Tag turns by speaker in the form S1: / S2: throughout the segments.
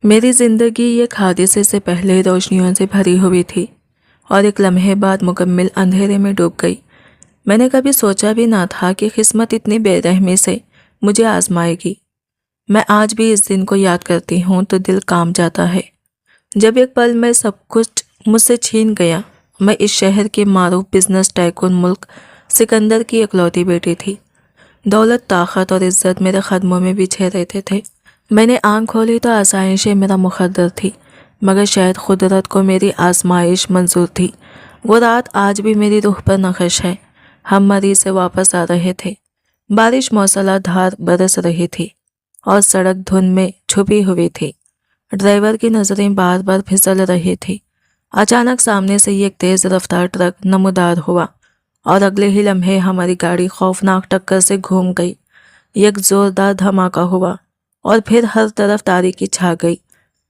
S1: मेरी ज़िंदगी एक हादसे से पहले रोशनियों से भरी हुई थी और एक लम्हे बाद मुकम्मल अंधेरे में डूब गई। मैंने कभी सोचा भी ना था कि किस्मत इतनी बेरहमी से मुझे आजमाएगी। मैं आज भी इस दिन को याद करती हूँ तो दिल कांप जाता है, जब एक पल में सब कुछ मुझसे छीन गया। मैं इस शहर के मारूफ बिजनेस टाइकून मुल्क सिकंदर की इकलौती बेटी थी। दौलत, ताकत और इज्जत मेरे कदमों में बिछे रहते थे। मैंने आंख खोली तो आसाइशें मेरा मुकद्दर थी, मगर शायद कुदरत को मेरी आजमाइश मंजूर थी। वो रात आज भी मेरी रूह पर नक्श है। हम मरीज से वापस आ रहे थे। बारिश मूसलाधार बरस रही थी और सड़क धुंध में छुपी हुई थी। ड्राइवर की नज़रें बार बार फिसल रही थी। अचानक सामने से एक तेज़ रफ्तार ट्रक नमूदार हुआ और अगले ही लम्हे हमारी गाड़ी खौफनाक टक्कर से घूम गई। एक ज़ोरदार धमाका हुआ और फिर हर तरफ तारीकी छा गई।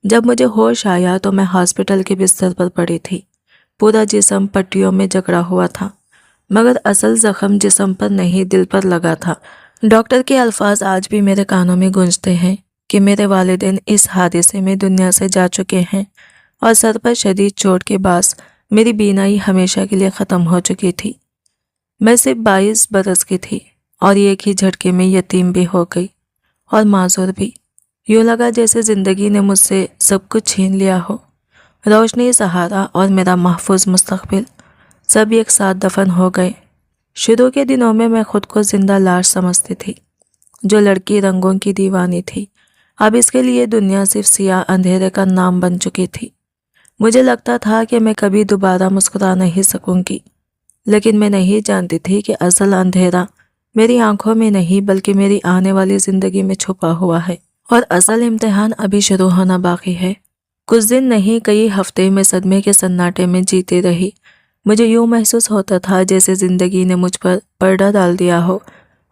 S1: जब मुझे होश आया तो मैं हॉस्पिटल के बिस्तर पर पड़ी थी। पूरा जिस्म पट्टियों में जकड़ा हुआ था, मगर असल जख्म जिस्म पर नहीं, दिल पर लगा था। डॉक्टर के अल्फाज आज भी मेरे कानों में गूंजते हैं कि मेरे वालिदैन इस हादसे में दुनिया से जा चुके हैं और सर पर शदीद चोट के बास मेरी बीनाई हमेशा के लिए ख़त्म हो चुकी थी। मैं सिर्फ 22 बरस की थी और एक ही झटके में यतीम भी हो गई और माजूर भी। यूँ लगा जैसे ज़िंदगी ने मुझसे सब कुछ छीन लिया हो। रोशनी, सहारा और मेरा महफूज मुस्तकबिल सब एक साथ दफन हो गए। शुरू के दिनों में मैं खुद को जिंदा लाश समझती थी, जो लड़की रंगों की दीवानी थी। अब इसके लिए दुनिया सिर्फ सियाह अंधेरे का नाम बन चुकी थी। मुझे लगता था कि मैं कभी दोबारा मुस्कुरा नहीं सकूंगी, लेकिन मैं नहीं जानती थी कि असल अंधेरा मेरी आंखों में नहीं बल्कि मेरी आने वाली ज़िंदगी में छुपा हुआ है और असल इम्तिहान अभी शुरू होना बाकी है। कुछ दिन नहीं, कई हफ्ते में सदमे के सन्नाटे में जीती रही। मुझे यूँ महसूस होता था जैसे ज़िंदगी ने मुझ पर पर्दा डाल दिया हो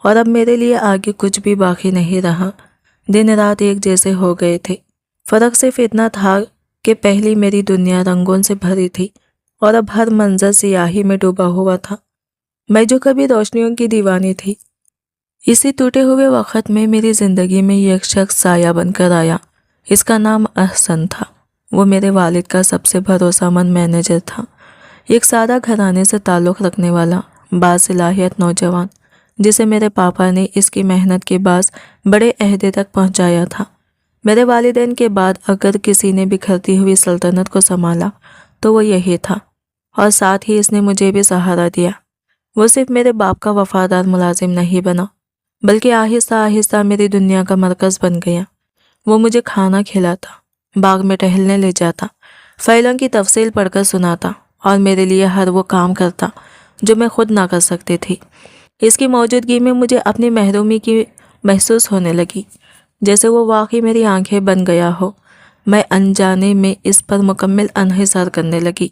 S1: और अब मेरे लिए आगे कुछ भी बाकी नहीं रहा। दिन रात एक जैसे हो गए थे। फ़र्क सिर्फ इतना था कि पहली मेरी दुनिया रंगों से भरी थी और अब हर मंजर सियाही में डूबा हुआ था। मैं जो कभी रोशनियों की दीवानी थी, इसी टूटे हुए वक्त में मेरी ज़िंदगी में एक शख्स साया बनकर आया। इसका नाम अहसन था। वो मेरे वालिद का सबसे भरोसामंद मैनेजर था। एक सादा घराने से ताल्लुक़ रखने वाला बासलाहियत नौजवान, जिसे मेरे पापा ने इसकी मेहनत के बाद बड़े अहदे तक पहुंचाया था। मेरे वालिदैन के बाद अगर किसी ने बिखरती हुई सल्तनत को संभाला तो वो यही था, और साथ ही इसने मुझे भी सहारा दिया। वो सिर्फ मेरे बाप का वफादार मुलाजिम नहीं बना, बल्कि आहिस्ता आहिस्ता मेरी दुनिया का मरकज़ बन गया। वो मुझे खाना खिलाता, बाग में टहलने ले जाता, फ़ाइलों की तफसील पढ़कर सुनाता और मेरे लिए हर वो काम करता जो मैं खुद ना कर सकती थी। इसकी मौजूदगी में मुझे अपनी महरूमी की महसूस होने लगी, जैसे वो वाकई मेरी आंखें बन गया हो। मैं अनजाने में इस पर मुकम्मल अनहिसार करने लगी।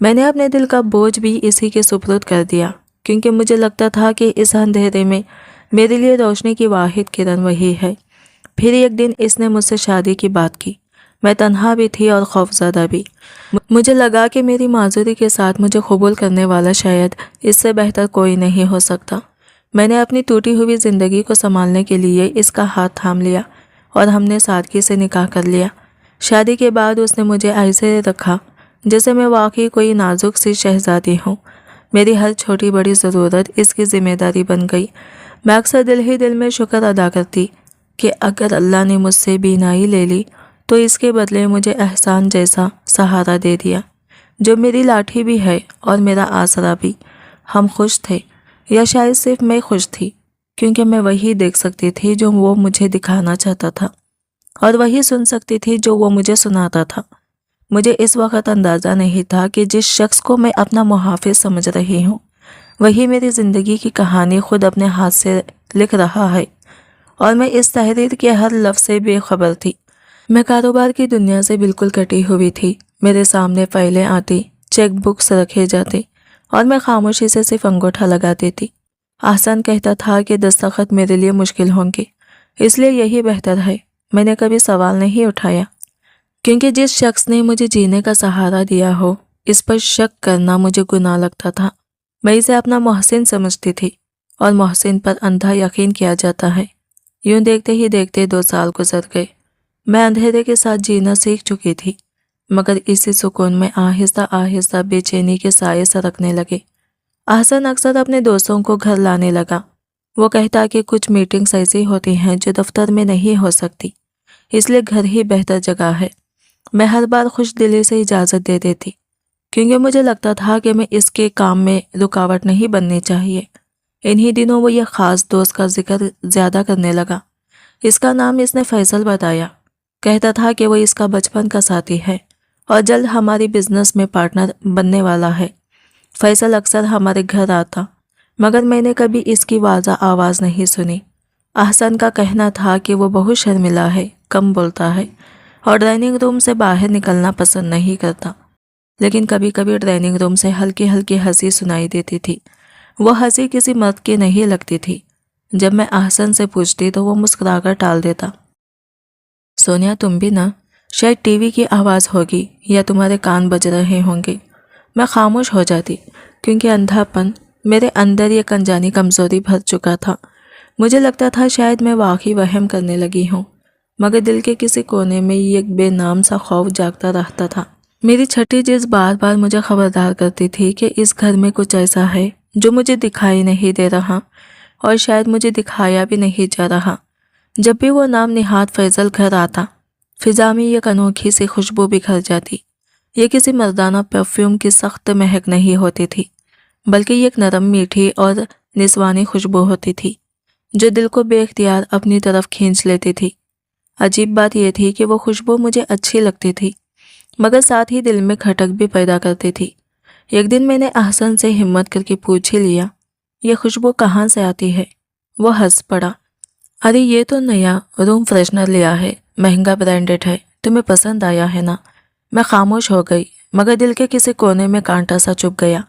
S1: मैंने अपने दिल का बोझ भी इसी के सुपुर्द कर दिया, क्योंकि मुझे लगता था कि इस अंधेरे में मेरे लिए रोशनी की वाहिद किरण वही है। फिर एक दिन इसने मुझसे शादी की बात की। मैं तन्हा भी थी और खौफज़दा भी। मुझे लगा कि मेरी माजूरी के साथ मुझे कबूल करने वाला शायद इससे बेहतर कोई नहीं हो सकता। मैंने अपनी टूटी हुई ज़िंदगी को संभालने के लिए इसका हाथ थाम लिया और हमने सादगी से निकाह कर लिया। शादी के बाद उसने मुझे ऐसे रखा जैसे मैं वाकई कोई नाजुक सी शहजादी हूँ। मेरी हर छोटी बड़ी ज़रूरत इसकी ज़िम्मेदारी बन गई। मैं अक्सर दिल ही दिल में शुक्र अदा करती कि अगर अल्लाह ने मुझसे बीनाई ले ली तो इसके बदले मुझे एहसान जैसा सहारा दे दिया, जो मेरी लाठी भी है और मेरा आसरा भी। हम खुश थे, या शायद सिर्फ मैं खुश थी, क्योंकि मैं वही देख सकती थी जो वो मुझे दिखाना चाहता था और वही सुन सकती थी जो वो मुझे सुनाता था। मुझे इस वक्त अंदाज़ा नहीं था कि जिस शख्स को मैं अपना मुहाफिज समझ रही हूँ, वही मेरी ज़िंदगी की कहानी खुद अपने हाथ से लिख रहा है, और मैं इस तहरीर के हर लफ्ज़ से बेखबर थी। मैं कारोबार की दुनिया से बिल्कुल कटी हुई थी। मेरे सामने फाइलें आती, चेक बुक्स रखे जाते और मैं खामोशी से सिर्फ अंगूठा लगा देती। आसान कहता था कि दस्तखत मेरे लिए मुश्किल होंगे, इसलिए यही बेहतर है। मैंने कभी सवाल नहीं उठाया, क्योंकि जिस शख्स ने मुझे जीने का सहारा दिया हो, इस पर शक करना मुझे गुनाह लगता था। मैं इसे अपना मोहसिन समझती थी और मोहसिन पर अंधा यकीन किया जाता है। यूं देखते ही देखते 2 साल गुजर गए। मैं अंधेरे के साथ जीना सीख चुकी थी, मगर इसी सुकून में आहिस्ता आहिस्ता बेचैनी के साए सरकने लगे। अहसन अक्सर अपने दोस्तों को घर लाने लगा। वो कहता कि कुछ मीटिंग्स ऐसी होती हैं जो दफ्तर में नहीं हो सकती, इसलिए घर ही बेहतर जगह है। मैं हर बार खुश दिली से इजाज़त दे देती, क्योंकि मुझे लगता था कि मैं इसके काम में रुकावट नहीं बननी चाहिए। इन्हीं दिनों वो ये ख़ास दोस्त का जिक्र ज़्यादा करने लगा। इसका नाम इसने फैसल बताया। कहता था कि वो इसका बचपन का साथी है और जल्द हमारी बिजनेस में पार्टनर बनने वाला है। फैसल अक्सर हमारे घर आता, मगर मैंने कभी इसकी वाज़ा आवाज़ नहीं सुनी। अहसन का कहना था कि वो बहुत शर्मिला है, कम बोलता है और डाइनिंग रूम से बाहर निकलना पसंद नहीं करता। लेकिन कभी कभी डाइनिंग रूम से हल्की हल्की हंसी सुनाई देती थी। वो हंसी किसी मर्द की नहीं लगती थी। जब मैं अहसन से पूछती तो वो मुस्कुराकर टाल देता। सोनिया, तुम भी ना, शायद टीवी की आवाज़ होगी या तुम्हारे कान बज रहे होंगे। मैं खामोश हो जाती, क्योंकि अंधापन मेरे अंदर एक अनजानी कमज़ोरी भर चुका था। मुझे लगता था शायद मैं वाकई वहम करने लगी हूँ, मगर दिल के किसी कोने में एक बेनाम सा खौफ जागता रहता था। मेरी छठी चीज़ बार बार मुझे खबरदार करती थी कि इस घर में कुछ ऐसा है जो मुझे दिखाई नहीं दे रहा और शायद मुझे दिखाया भी नहीं जा रहा। जब भी वो नाम निहात फैसल घर आता, फिजा में एक अनोखी सी खुशबू बिखर जाती। ये किसी मर्दाना परफ्यूम की सख्त महक नहीं होती थी, बल्कि एक नरम मीठी और निस्वानी खुशबू होती थी जो दिल को बेख्तियार अपनी तरफ खींच लेती थी। अजीब बात यह थी कि वो खुशबू मुझे अच्छी लगती थी, मगर साथ ही दिल में खटक भी पैदा करती थी। एक दिन मैंने अहसन से हिम्मत करके पूछ ही लिया, ये खुशबू कहाँ से आती है? वो हंस पड़ा। अरे ये तो नया रूम फ्रेशनर लिया है, महंगा ब्रांडेड है, तुम्हें पसंद आया है ना? मैं खामोश हो गई, मगर दिल के किसी कोने में कांटा सा चुभ गया।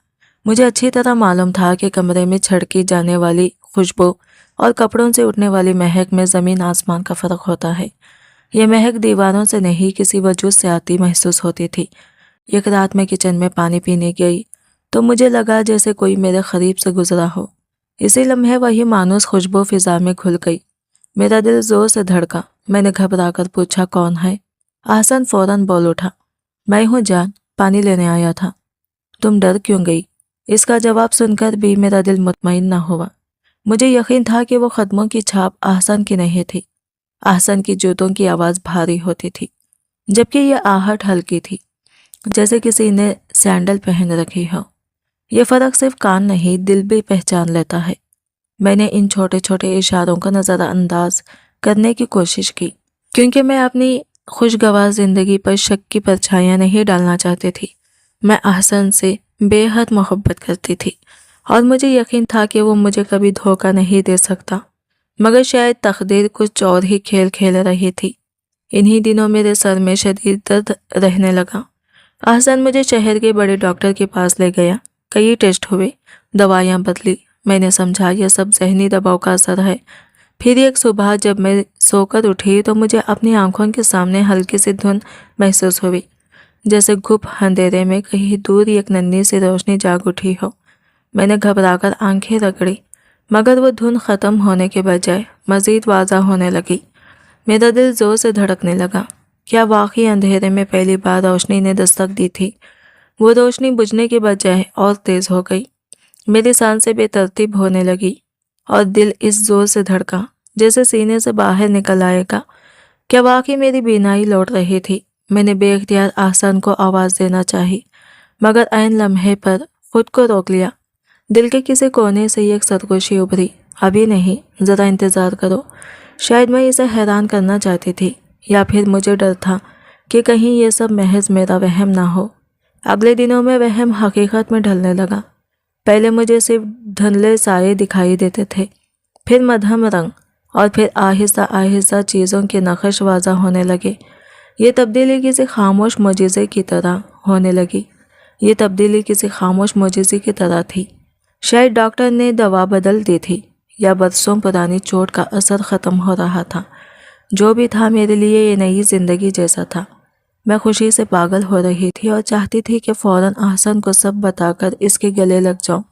S1: मुझे अच्छी तरह मालूम था कि कमरे में छिड़की जाने वाली खुशबू और कपड़ों से उठने वाली महक में ज़मीन आसमान का फ़र्क होता है। यह महक दीवारों से नहीं, किसी वजूद से आती महसूस होती थी। एक रात मैं किचन में पानी पीने गई तो मुझे लगा जैसे कोई मेरे करीब से गुजरा हो। इसी लम्हे वही मानूस खुशबू फिजा में घुल गई। मेरा दिल जोर से धड़का। मैंने घबराकर पूछा, कौन है? अहसन फौरन बोल उठा, मैं हूँ जान, पानी लेने आया था। तुम डर क्यों गई? इसका जवाब सुनकर भी मेरा दिल मुतमईन न हुआ। मुझे यकीन था कि वो कदमों की छाप अहसन की नहीं थी। अहसन की जूतों की आवाज़ भारी होती थी, जबकि यह आहट हल्की थी, जैसे किसी ने सैंडल पहन रखी हो। यह फ़र्क सिर्फ कान नहीं, दिल भी पहचान लेता है। मैंने इन छोटे छोटे इशारों को नज़रअंदाज करने की कोशिश की, क्योंकि मैं अपनी खुशगवार ज़िंदगी पर शक की परछाइयाँ नहीं डालना चाहती थी। मैं अहसन से बेहद मोहब्बत करती थी और मुझे यकीन था कि वो मुझे कभी धोखा नहीं दे सकता, मगर शायद तकदीर कुछ और ही खेल खेल रही थी। इन्हीं दिनों मेरे सर में शदीद दर्द रहने लगा। अहसन मुझे शहर के बड़े डॉक्टर के पास ले गया। कई टेस्ट हुए, दवाइयाँ बदली। मैंने समझा यह सब जहनी दबाव का असर है। फिर एक सुबह जब मैं सोकर उठी तो मुझे अपनी आंखों के सामने हल्की सी धुंध महसूस हुई, जैसे गुप्त अंधेरे में कहीं दूर एक नन्ही सी रोशनी जाग उठी हो। मैंने घबराकर आंखें रगड़ी, मगर वो धुंध ख़त्म होने के बजाय मज़ीद वाज़ा होने लगी। मेरा दिल ज़ोर से धड़कने लगा। क्या वाकई अंधेरे में पहली बार रोशनी ने दस्तक दी थी? वो रोशनी बुझने के बजाय और तेज़ हो गई। मेरी सांसें बेतरतीब होने लगी और दिल इस जोर से धड़का जैसे सीने से बाहर निकल आएगा। क्या वाकई मेरी बीनाई लौट रही थी? मैंने बेख्तियार अहसन को आवाज़ देना चाही, मगर ऐन लम्हे पर खुद को रोक लिया। दिल के किसी कोने से एक सरगोशी उभरी, अभी नहीं, ज़रा इंतज़ार करो। शायद मैं इसे हैरान करना चाहती थी, या फिर मुझे डर था कि कहीं ये सब महज मेरा वहम ना हो। अगले दिनों में वहम हकीकत में ढलने लगा। पहले मुझे सिर्फ धुंधले साए दिखाई देते थे, फिर मध्यम रंग, और फिर आहिस्ता आहिस्ता चीज़ों के नक्श वाज़ा होने लगे। ये तब्दीली किसी खामोश मोजिज़े की तरह होने लगी। ये तब्दीली किसी खामोश मोजिज़े की तरह थी। शायद डॉक्टर ने दवा बदल दी थी, या बरसों पुरानी चोट का असर ख़त्म हो रहा था। जो भी था, मेरे लिए ये नई ज़िंदगी जैसा था। मैं खुशी से पागल हो रही थी और चाहती थी कि फ़ौरन अहसन को सब बताकर इसके गले लग जाऊं।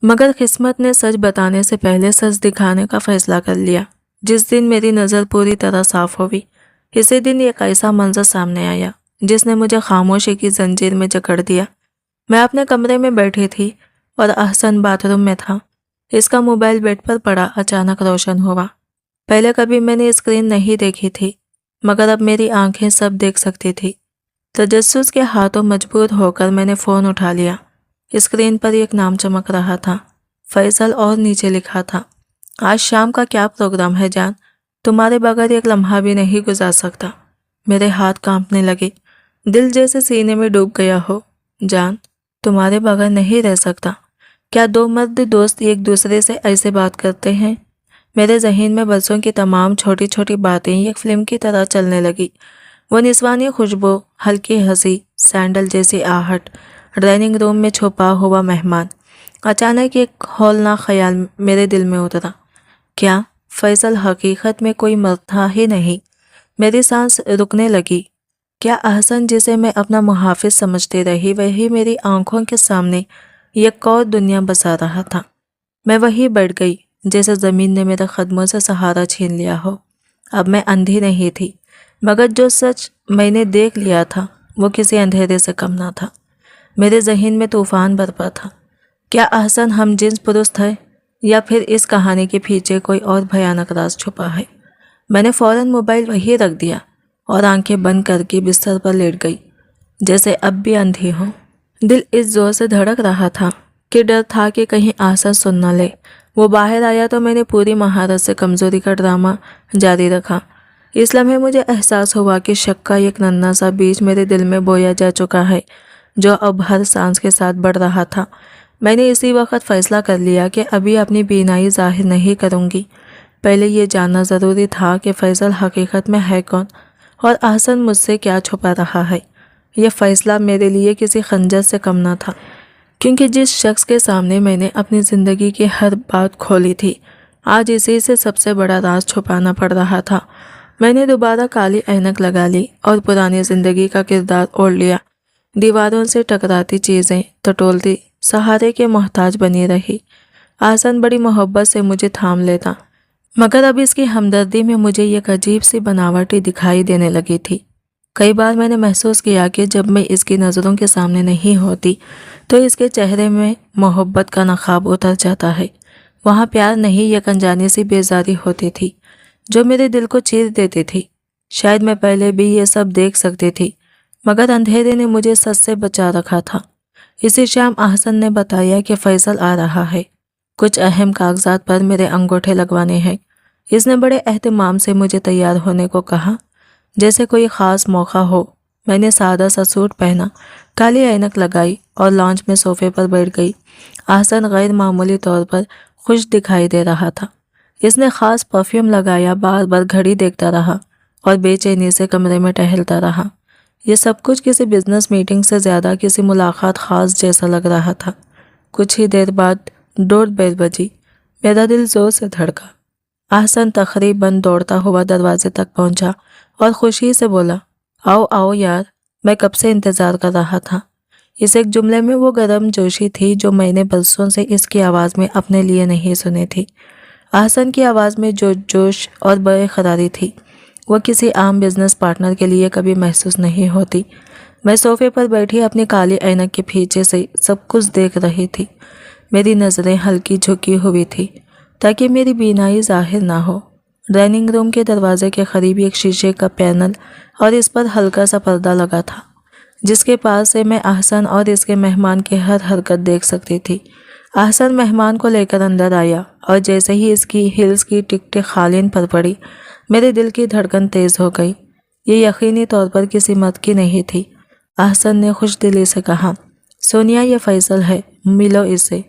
S1: मगर किस्मत ने सच बताने से पहले सच दिखाने का फ़ैसला कर लिया। जिस दिन मेरी नज़र पूरी तरह साफ हुई, इसी दिन एक ऐसा मंजर सामने आया जिसने मुझे खामोशी की जंजीर में जकड़ दिया। मैं अपने कमरे में बैठी थी और अहसन बाथरूम में था। इसका मोबाइल बेड पर पड़ा अचानक रोशन हुआ। पहले कभी मैंने स्क्रीन नहीं देखी थी, मगर अब मेरी आंखें सब देख सकती थी। तजस्सुस के हाथों मजबूर होकर मैंने फ़ोन उठा लिया। स्क्रीन पर एक नाम चमक रहा था, फैसल, और नीचे लिखा था, आज शाम का क्या प्रोग्राम है जान? तुम्हारे बगैर एक लम्हा भी नहीं गुजार सकता। मेरे हाथ कांपने लगे, दिल जैसे सीने में डूब गया हो। जान, तुम्हारे बगैर नहीं रह सकता। क्या दो मर्द दोस्त एक दूसरे से ऐसे बात करते हैं? मेरे जहन में बरसों की तमाम छोटी छोटी बातें एक फिल्म की तरह चलने लगी। वो निस्वानी खुशबू, हल्की हंसी, सैंडल जैसी आहट, डाइनिंग रूम में छुपा हुआ मेहमान। अचानक एक हौलनाक ख्याल मेरे दिल में उतरा, क्या फैसल हकीकत में कोई मर्द था ही नहीं? मेरी सांस रुकने लगी। क्या अहसन जिसे मैं अपना मुहाफिज समझती रही, वही मेरी आंखों के सामने एक और दुनिया बसा रहा था? मैं वहीं बैठ गई जैसे ज़मीन ने मेरे कदमों से सहारा छीन लिया हो। अब मैं अंधी नहीं थी, मगर जो सच मैंने देख लिया था वो किसी अंधेरे से कम ना था। मेरे जहन में तूफान बरपा था। क्या अहसन हम जिन्स पुरुष थे, या फिर इस कहानी के पीछे कोई और भयानक राज छुपा है? मैंने फ़ौरन मोबाइल वहीं रख दिया और आंखें बंद करके बिस्तर पर लेट गई, जैसे अब भी अंधी हो। दिल इस जोर से धड़क रहा था कि डर था कि कहीं आसन सुन न ले। वो बाहर आया तो मैंने पूरी महारत से कमज़ोरी का ड्रामा जारी रखा। इस लम्हे मुझे एहसास हुआ कि शक का एक नन्हा सा बीज मेरे दिल में बोया जा चुका है, जो अब हर सांस के साथ बढ़ रहा था। मैंने इसी वक्त फ़ैसला कर लिया कि अभी अपनी बीनाई जाहिर नहीं करूँगी। पहले ये जानना ज़रूरी था कि फैसल हकीकत में है कौन, और अहसन मुझसे क्या छुपा रहा है। यह फ़ैसला मेरे लिए किसी खंजर से कम न था, क्योंकि जिस शख्स के सामने मैंने अपनी ज़िंदगी की हर बात खोली थी, आज इसी से सबसे बड़ा राज छुपाना पड़ रहा था। मैंने दोबारा काली ऐनक लगा ली और पुरानी ज़िंदगी का किरदार ओढ़ लिया। दीवारों से टकराती चीज़ें टटोलती सहारे के मोहताज बनी रही। आसन बड़ी मोहब्बत से मुझे थाम लेता, मगर अब इसकी हमदर्दी में मुझे एक अजीब सी बनावटी दिखाई देने लगी थी। कई बार मैंने महसूस किया कि जब मैं इसकी नज़रों के सामने नहीं होती तो इसके चेहरे में मोहब्बत का नकाब उतर जाता है। वहाँ प्यार नहीं, एक अनजानी सी बेजारी होती थी जो मेरे दिल को चीर देती थी। शायद मैं पहले भी ये सब देख सकती थी, मगर अंधेरे ने मुझे सच से बचा रखा था। इसी शाम अहसन ने बताया कि फैसल आ रहा है, कुछ अहम कागजात पर मेरे अंगूठे लगवाने हैं। इसने बड़े एहतमाम से मुझे तैयार होने को कहा, जैसे कोई ख़ास मौका हो। मैंने सादा सा सूट पहना, काली ऐनक लगाई और लॉन्च में सोफे पर बैठ गई। अहसन गैर मामूली तौर पर खुश दिखाई दे रहा था। इसने ख़ास परफ्यूम लगाया, बार बार घड़ी देखता रहा और बेचैनी से कमरे में टहलता रहा। ये सब कुछ किसी बिजनेस मीटिंग से ज़्यादा किसी मुलाकात ख़ास जैसा लग रहा था। कुछ ही देर बाद डोरबेल बजी। मेरा दिल जोर से धड़का। अहसन तकरीबन दौड़ता हुआ दरवाजे तक पहुंचा और खुशी से बोला, आओ आओ यार, मैं कब से इंतज़ार कर रहा था। इस एक जुमले में वो गर्म जोशी थी जो मैंने बरसों से इसकी आवाज़ में अपने लिए नहीं सुनी थी। अहसन की आवाज़ में जो जोश और बेकरारी थी, वो किसी आम बिजनेस पार्टनर के लिए कभी महसूस नहीं होती। मैं सोफे पर बैठी अपनी काली ऐनक के पीछे से सब कुछ देख रही थी। मेरी नज़रें हल्की झुकी हुई थी ताकि मेरी बीनाई जाहिर ना हो। डाइनिंग रूम के दरवाजे के करीब एक शीशे का पैनल और इस पर हल्का सा पर्दा लगा था, जिसके पास से मैं अहसन और इसके मेहमान की हर हरकत देख सकती थी। अहसन मेहमान को लेकर अंदर आया और जैसे ही इसकी हिल्स की टिक टिक खालिन पर पड़ी, मेरे दिल की धड़कन तेज़ हो गई। ये यकीनी तौर पर किसी मर्द की नहीं थी। अहसन ने खुश दिली से कहा, सोनिया, ये फैसल है, मिलो इससे।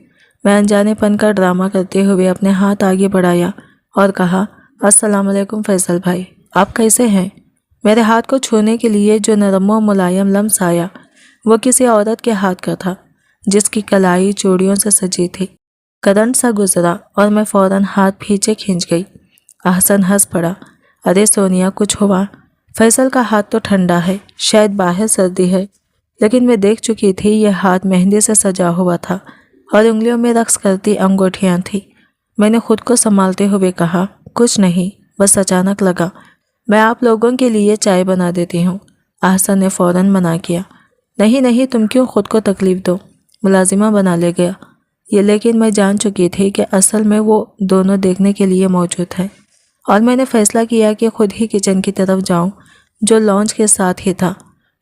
S1: मैं अनजानेपन का ड्रामा करते हुए अपने हाथ आगे बढ़ाया और कहा, अस्सलाम वालेकुम फैसल भाई, आप कैसे हैं? मेरे हाथ को छूने के लिए जो नरम व मुलायम लम्स आया, वो किसी औरत के हाथ का था जिसकी कलाई चूड़ियों से सजी थी। करंट सा गुजरा और मैं फ़ौरन हाथ पीछे खींच गई। अहसन हंस पड़ा, अरे सोनिया, कुछ हुआ? फैसल का हाथ तो ठंडा है, शायद बाहर सर्दी है, लेकिन मैं देख चुकी थी यह हाथ मेहंदी से सजा हुआ था और उंगलियों में रक्स करती अंगूठियाँ थीं। मैंने खुद को संभालते हुए कहा, कुछ नहीं, बस अचानक लगा। میں آپ لوگوں کے لیے چائے بنا دیتی ہوں۔ احسن نے فوراً منع کیا۔ نہیں نہیں، تم کیوں خود کو تکلیف دو، ملازمہ بنا لے گیا یہ، لیکن میں جان چکی تھی کہ اصل میں وہ دونوں دیکھنے کے لیے موجود ہے، اور میں نے فیصلہ کیا کہ خود ہی کچن کی طرف جاؤں جو لانچ کے ساتھ ہی تھا،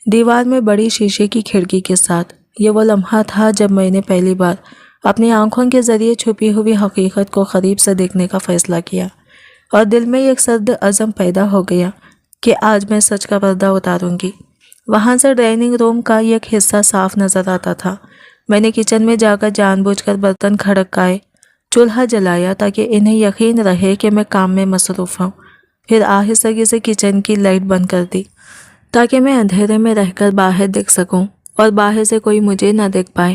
S1: دیوار میں بڑی شیشے کی کھڑکی کے ساتھ۔ یہ وہ لمحہ تھا جب میں نے پہلی بار اپنی آنکھوں کے ذریعے چھپی ہوئی حقیقت کو قریب سے دیکھنے کا فیصلہ کیا، اور دل میں ایک سرد عزم پیدا ہو گیا کہ آج میں سچ کا پردہ اتاروں گی۔ وہاں سے ڈائننگ روم کا ایک حصہ صاف نظر آتا تھا۔ میں نے کچن میں جا کر جان بوجھ کر برتن کھڑکائے، چولہا جلایا تاکہ انہیں یقین رہے کہ میں کام میں مصروف ہوں، پھر آہستگی سے کچن کی لائٹ بند کر دی تاکہ میں اندھیرے میں رہ کر باہر دیکھ سکوں اور باہر سے کوئی مجھے نہ دیکھ پائے۔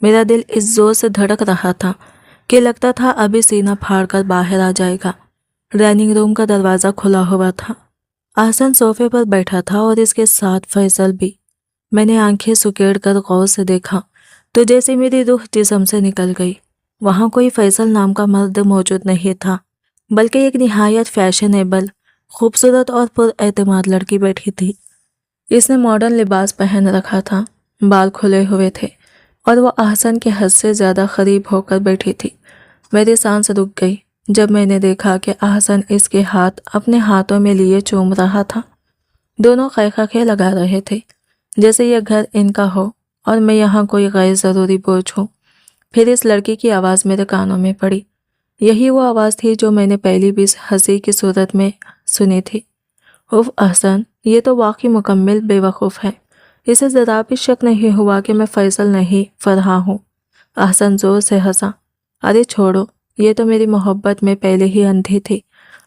S1: میرا دل اس زور سے دھڑک رہا تھا کہ لگتا تھا ابھی سینہ پھاڑ کر باہر آ جائے گا۔ ڈائننگ روم کا دروازہ کھلا ہوا تھا۔ احسن صوفے پر بیٹھا تھا اور اس کے ساتھ فیصل بھی۔ میں نے آنکھیں سکیڑ کر غور سے دیکھا تو جیسے میری روح جسم سے نکل گئی۔ وہاں کوئی فیصل نام کا مرد موجود نہیں تھا، بلکہ ایک نہایت فیشنیبل، خوبصورت اور پر اعتماد لڑکی بیٹھی تھی۔ اس نے ماڈرن لباس پہن رکھا تھا، بال کھلے ہوئے تھے، اور وہ احسن کے حد سے زیادہ قریب ہو کر بیٹھی تھی۔ میری سانس رک گئی جب میں نے دیکھا کہ احسن اس کے ہاتھ اپنے ہاتھوں میں لیے چوم رہا تھا۔ دونوں خیخے لگا رہے تھے جیسے یہ گھر ان کا ہو اور میں یہاں کوئی غیر ضروری بوجھ ہوں۔ پھر اس لڑکی کی آواز میرے کانوں میں پڑی۔ یہی وہ آواز تھی جو میں نے پہلی بھی ہنسی کی صورت میں سنی تھی۔ اف احسن، یہ تو واقعی مکمل بے وقوف ہے۔ اسے ذرا بھی شک نہیں ہوا کہ میں فیصل نہیں فرحہ ہوں۔ احسن زور سے ہنسا۔ ارے چھوڑو، یہ تو میری محبت میں پہلے ہی اندھی تھی،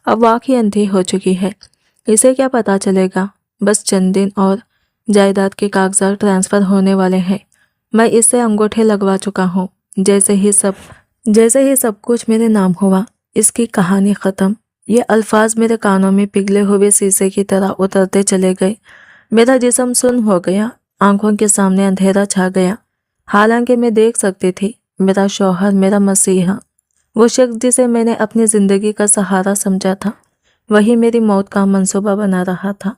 S1: اب واقعی اندھی ہو چکی ہے۔ اسے کیا پتا چلے گا، بس چند دن اور جائیداد کے کاغذات ٹرانسفر ہونے والے ہیں۔ میں اس سے انگوٹھے لگوا چکا ہوں۔ جیسے ہی سب کچھ میرے نام ہوا، اس کی کہانی ختم۔ یہ الفاظ میرے کانوں میں پگھلے ہوئے شیشے کی طرح اترتے چلے گئے۔ میرا جسم سن ہو گیا، آنکھوں کے سامنے اندھیرا چھا گیا۔ حالانکہ میں دیکھ سکتی تھی، میرا شوہر، میرا مسیحا، وہ شخص جسے میں نے اپنی زندگی کا سہارا سمجھا تھا، وہی میری موت کا منصوبہ بنا رہا تھا۔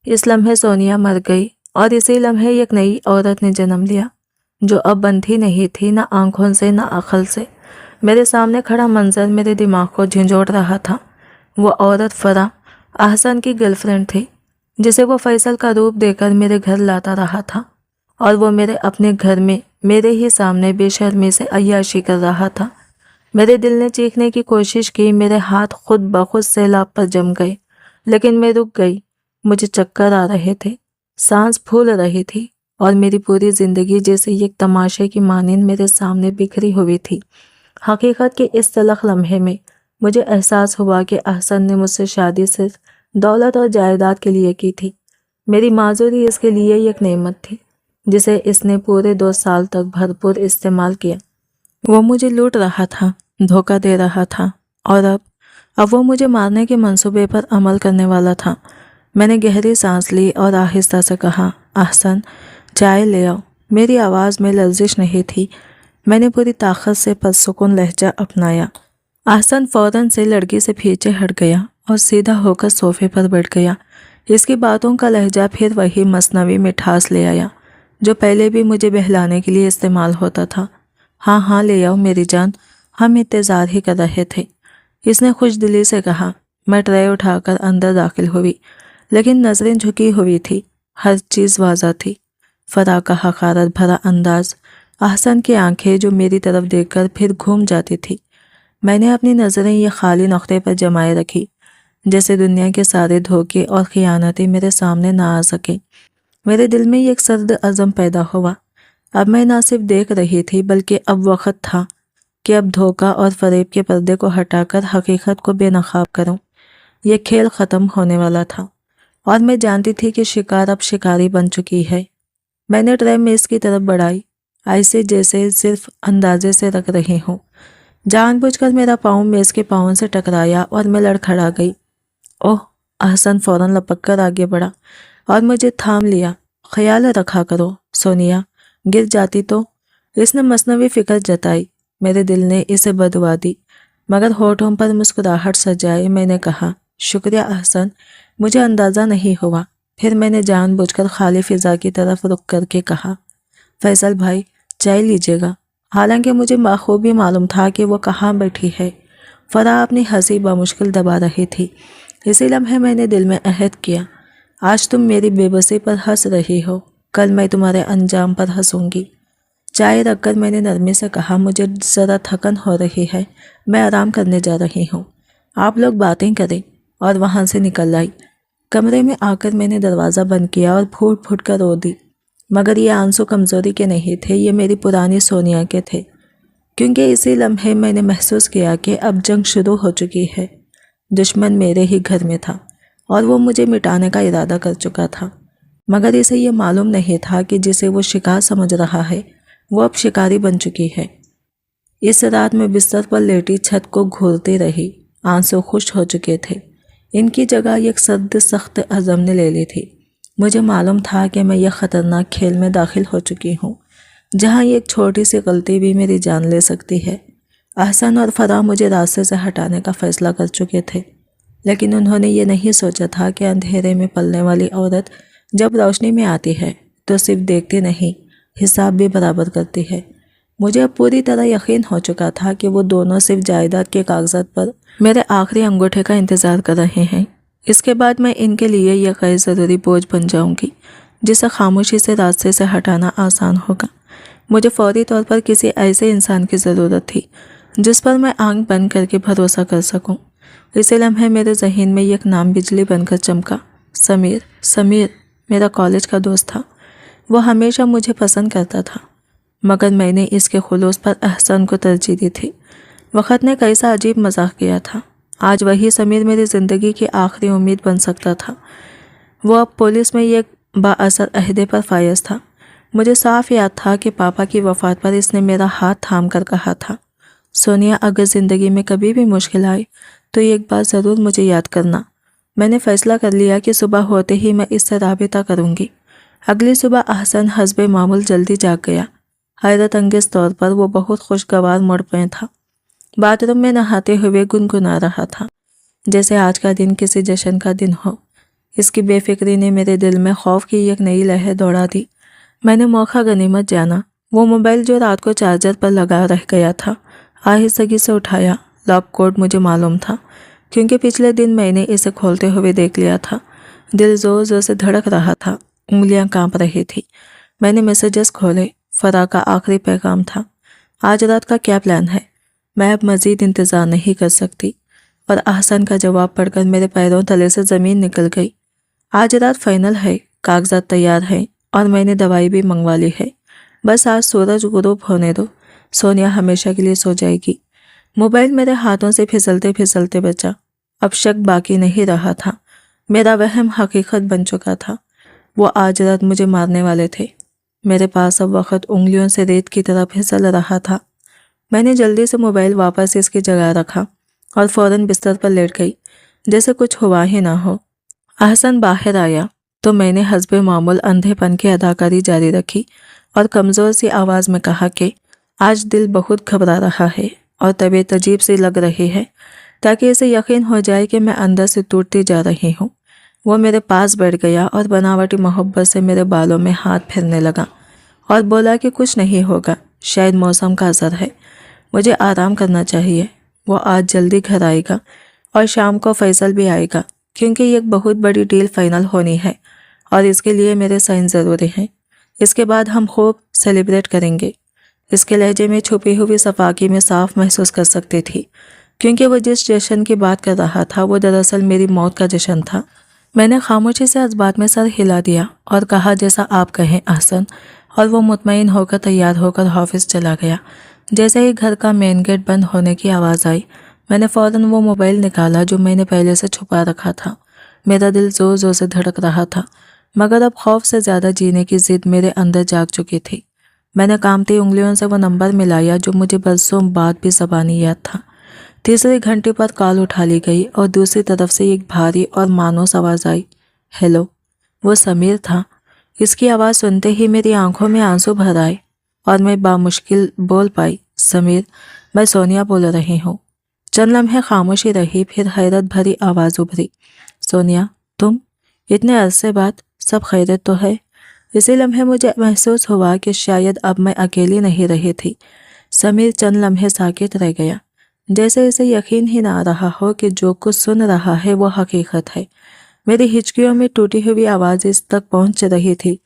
S1: اس لمحے سونیا مر گئی اور اسی لمحے ایک نئی عورت نے جنم لیا، جو اب بندھی نہیں تھی، نہ آنکھوں سے نہ عقل سے۔ میرے سامنے کھڑا منظر میرے دماغ کو جھنجھوڑ رہا تھا۔ وہ عورت فرح، احسن کی گرل فرینڈ تھی، جسے وہ فیصل کا روپ دے کر میرے گھر لاتا رہا تھا، اور وہ میرے اپنے گھر میں میرے ہی سامنے بے شرمی سے عیاشی کر رہا تھا۔ میرے دل نے چیخنے کی کوشش کی، میرے ہاتھ خود بخود سیلاب پر جم گئے، لیکن میں رک گئی۔ مجھے چکر آ رہے تھے، سانس پھول رہی تھی، اور میری پوری زندگی جیسے ایک تماشے کی مانند میرے سامنے بکھری ہوئی تھی۔ حقیقت کے اس تلخ لمحے میں مجھے احساس ہوا کہ احسن نے مجھ سے شادی صرف دولت اور جائیداد کے لیے کی تھی۔ میری معذوری اس کے لیے ایک نعمت تھی جسے اس نے پورے 2 سال تک بھرپور استعمال کیا۔ وہ مجھے لوٹ رہا تھا، دھوکہ دے رہا تھا، اور اب وہ مجھے مارنے کے منصوبے پر عمل کرنے والا تھا۔ میں نے گہری سانس لی اور آہستہ سے کہا، احسن، چائے لے آؤ۔ میری آواز میں لرزش نہیں تھی، میں نے پوری طاقت سے پرسکون لہجہ اپنایا۔ احسن فوراً سے لڑکی سے پیچھے ہٹ گیا اور سیدھا ہو کر صوفے پر بیٹھ گیا۔ اس کی باتوں کا لہجہ پھر وہی مصنوعی مٹھاس لے آیا جو پہلے بھی مجھے بہلانے کے لیے استعمال ہوتا تھا۔ ہاں ہاں لے آؤ میری جان، ہم انتظار ہی کر رہے تھے، اس نے خوش دلی سے کہا۔ میں ٹرے اٹھا کر اندر داخل ہوئی، لیکن نظریں جھکی ہوئی تھی، ہر چیز واضح تھی۔ فرح کا حقارت بھرا انداز، احسن کی آنکھیں جو میری طرف دیکھ کر پھر گھوم جاتی تھی۔ میں نے اپنی نظریں یہ خالی نقطے پر جمائے رکھی، جیسے دنیا کے سارے دھوکے اور خیانتیں میرے سامنے نہ آ سکیں۔ میرے دل میں ایک سرد عزم پیدا ہوا۔ اب میں نہ صرف دیکھ رہی تھی، بلکہ اب وقت تھا کہ اب دھوکہ اور فریب کے پردے کو ہٹا کر حقیقت کو بے نقاب کروں۔ یہ کھیل ختم ہونے والا تھا، اور میں جانتی تھی کہ شکار اب شکاری بن چکی ہے۔ میں نے ٹرے میز کی طرف بڑھائی، ایسے جیسے صرف اندازے سے رکھ رہی ہوں۔ جان بوجھ کر میرا پاؤں میز کے پاؤں سے ٹکرایا اور میں لڑکھڑا گئی۔ اوہ! احسن فوراً لپک کر آگے بڑھا اور مجھے تھام لیا۔ خیال رکھا کرو سونیا، گر جاتی تو۔ اس نے مصنوعی فکر جتائی۔ میرے دل نے اسے بددعا دی، مگر ہونٹوں پر مسکراہٹ سجائے میں نے کہا، شکریہ احسن، مجھے اندازہ نہیں ہوا۔ پھر میں نے جان بوجھ کر خالی فضا کی طرف رخ کر کے کہا، فیصل بھائی چائے لیجیے گا، حالانکہ مجھے بخوبی معلوم تھا کہ وہ کہاں بیٹھی ہے۔ فرح اپنی ہنسی بمشکل دبا رہی تھی۔ اسی لمحے میں نے دل میں عہد کیا، آج تم میری بے بسی پر ہنس رہی ہو، کل میں تمہارے انجام پر ہنسوں گی۔ چائے رکھ کر میں نے نرمی سے کہا، مجھے ذرا تھکن ہو رہی ہے، میں آرام کرنے جا رہی ہوں، آپ لوگ باتیں کریں، اور وہاں سے نکل آئی۔ کمرے میں آ کر میں نے دروازہ بند کیا اور پھوٹ پھوٹ کر رو دی، مگر یہ آنسو کمزوری کے نہیں تھے، یہ میری پرانی سونیا کے تھے، کیونکہ اسی لمحے میں نے محسوس کیا کہ اب جنگ شروع ہو چکی ہے۔ دشمن میرے ہی گھر میں تھا اور وہ مجھے مٹانے کا ارادہ کر چکا تھا، مگر اسے یہ معلوم نہیں تھا کہ جسے وہ شکار سمجھ رہا ہے وہ اب شکاری بن چکی ہے۔ اس رات میں بستر پر لیٹی چھت کو گھورتی رہی، آنسو خشک ہو چکے تھے، ان کی جگہ ایک سرد سخت عزم نے لے لی تھی۔ مجھے معلوم تھا کہ میں یہ خطرناک کھیل میں داخل ہو چکی ہوں، جہاں ایک چھوٹی سی غلطی بھی میری جان لے سکتی ہے۔ احسن اور فرح مجھے راستے سے ہٹانے کا فیصلہ کر چکے تھے، لیکن انہوں نے یہ نہیں سوچا تھا کہ اندھیرے میں پلنے والی عورت جب روشنی میں آتی ہے تو صرف دیکھتی نہیں، حساب بھی برابر کرتی ہے۔ مجھے اب پوری طرح یقین ہو چکا تھا کہ وہ دونوں صرف جائیداد کے کاغذات پر میرے آخری انگوٹھے کا انتظار کر رہے ہیں۔ اس کے بعد میں ان کے لیے یہ غیر ضروری بوجھ بن جاؤں گی، جسے خاموشی سے راستے سے ہٹانا آسان ہوگا۔ مجھے فوری طور پر کسی ایسے انسان کی ضرورت تھی جس پر میں آنکھ بند کر کے بھروسہ کر سکوں۔ اسی لمحے میرے ذہن میں ایک نام بجلی بن کر چمکا، سمیر۔ سمیر میرا کالج کا دوست تھا، وہ ہمیشہ مجھے پسند کرتا تھا، مگر میں نے اس کے خلوص پر احسن کو ترجیح دی تھی۔ وقت نے کیسا عجیب مذاق کیا تھا، آج وہی سمیر میری زندگی کی آخری امید بن سکتا تھا۔ وہ اب پولیس میں ایک بااثر عہدے پر فائز تھا۔ مجھے صاف یاد تھا کہ پاپا کی وفات پر اس نے میرا ہاتھ تھام کر کہا تھا، سونیا اگر زندگی میں کبھی بھی مشکل آئے تو ایک بات ضرور مجھے یاد کرنا۔ میں نے فیصلہ کر لیا کہ صبح ہوتے ہی میں اس سے رابطہ کروں گی۔ اگلی صبح احسن حسب معمول جلدی جاگ گیا۔ حیرت انگیز طور پر وہ بہت خوشگوار موڈ میں تھا۔ باتھ روم میں نہاتے ہوئے گنگنا رہا تھا، جیسے آج کا دن کسی جشن کا دن ہو۔ اس کی بے فکری نے میرے دل میں خوف کی ایک نئی لہر دوڑا دی۔ میں نے موقع غنیمت جانا، وہ موبائل جو رات کو چارجر پر لگا رہ گیا تھا آہستگی سے اٹھایا۔ لاک کوڈ مجھے معلوم تھا، کیونکہ پچھلے دن میں نے اسے کھولتے ہوئے دیکھ لیا تھا۔ دل زور زور سے دھڑک رہا تھا، انگلیاں کانپ رہی تھی۔ میں نے میسیجز کھولے۔ فرح کا آخری پیغام تھا، آج رات کا کیا پلان ہے؟ میں اب مزید انتظار نہیں کر سکتی، اور احسن کا جواب پڑھ کر میرے پیروں تلے سے زمین نکل گئی۔ آج رات فائنل ہے، کاغذات تیار ہیں، اور میں نے دوائی بھی منگوا لی ہے۔ بس آج سورج غروب ہونے دو، سونیا ہمیشہ کے لیے سو جائے گی۔ موبائل میرے ہاتھوں سے پھسلتے پھسلتے بچا۔ اب شک باقی نہیں رہا تھا، میرا وہم حقیقت بن چکا تھا۔ وہ آج رات مجھے مارنے والے تھے۔ میرے پاس اب وقت انگلیوں سے ریت کی طرح پھسل رہا تھا۔ میں نے جلدی سے موبائل واپس اس کی جگہ رکھا اور فوراً بستر پر لیٹ گئی، جیسے کچھ ہوا ہی نہ ہو۔ احسن باہر آیا تو میں نے حسب معمول اندھے پن کی اداکاری جاری رکھی اور کمزور سی آواز میں کہا کہ آج دل بہت گھبرا رہا ہے اور طبیعت عجیب سی لگ رہی ہے، تاکہ اسے یقین ہو جائے کہ میں اندر سے ٹوٹتی جا رہی ہوں۔ وہ میرے پاس بیٹھ گیا اور بناوٹی محبت سے میرے بالوں میں ہاتھ پھیرنے لگا اور بولا کہ کچھ نہیں ہوگا، شاید موسم کا اثر ہے، مجھے آرام کرنا چاہیے۔ وہ آج جلدی گھر آئے گا اور شام کو فیصل بھی آئے گا، کیونکہ ایک بہت بڑی ڈیل فائنل ہونی ہے اور اس کے لیے میرے سائن ضروری ہیں۔ اس کے بعد ہم خوب سیلیبریٹ کریں گے۔ اس کے لہجے میں چھپی ہوئی صفاقی میں صاف محسوس کر سکتی تھی، کیونکہ وہ جس جشن کی بات کر رہا تھا وہ دراصل میری موت کا جشن تھا۔ میں نے خاموشی سے اس بات میں سر ہلا دیا اور کہا جیسا آپ کہیں احسن، اور وہ مطمئن ہو کر تیار ہو کر آفس چلا گیا۔ جیسے ہی گھر کا مین گیٹ بند ہونے کی آواز آئی، میں نے فوراً وہ موبائل نکالا جو میں نے پہلے سے چھپا رکھا تھا۔ میرا دل زور زور سے دھڑک رہا تھا، مگر اب خوف سے زیادہ جینے کی ضد میرے اندر جاگ چکی تھی۔ میں نے کانپتی انگلیوں سے وہ نمبر ملایا جو مجھے برسوں بعد بھی زبانی یاد تھا۔ تیسری گھنٹی پر کال اٹھا لی گئی اور دوسری طرف سے ایک بھاری اور مانوس آواز آئی، ہیلو۔ وہ سمیر تھا۔ اس کی آواز سنتے ہی میری آنکھوں میں آنسو بھر آئے اور میں بامشکل بول پائی، سمیر، میں سونیا بول رہی ہوں۔ چند لمحے خاموشی رہی، پھر حیرت بھری آواز ابھری، سونیا، تم؟ اتنے عرصے بعد سب خیریت تو ہے؟ اسی لمحے مجھے محسوس ہوا کہ شاید اب میں اکیلی نہیں رہی تھی۔ سمیر چند لمحے ساکت رہ گیا، جیسے اسے یقین ہی نہ آ رہا ہو کہ جو کچھ سن رہا ہے وہ حقیقت ہے۔ میری ہچکیوں میں ٹوٹی ہوئی آواز اس تک پہنچ رہی تھی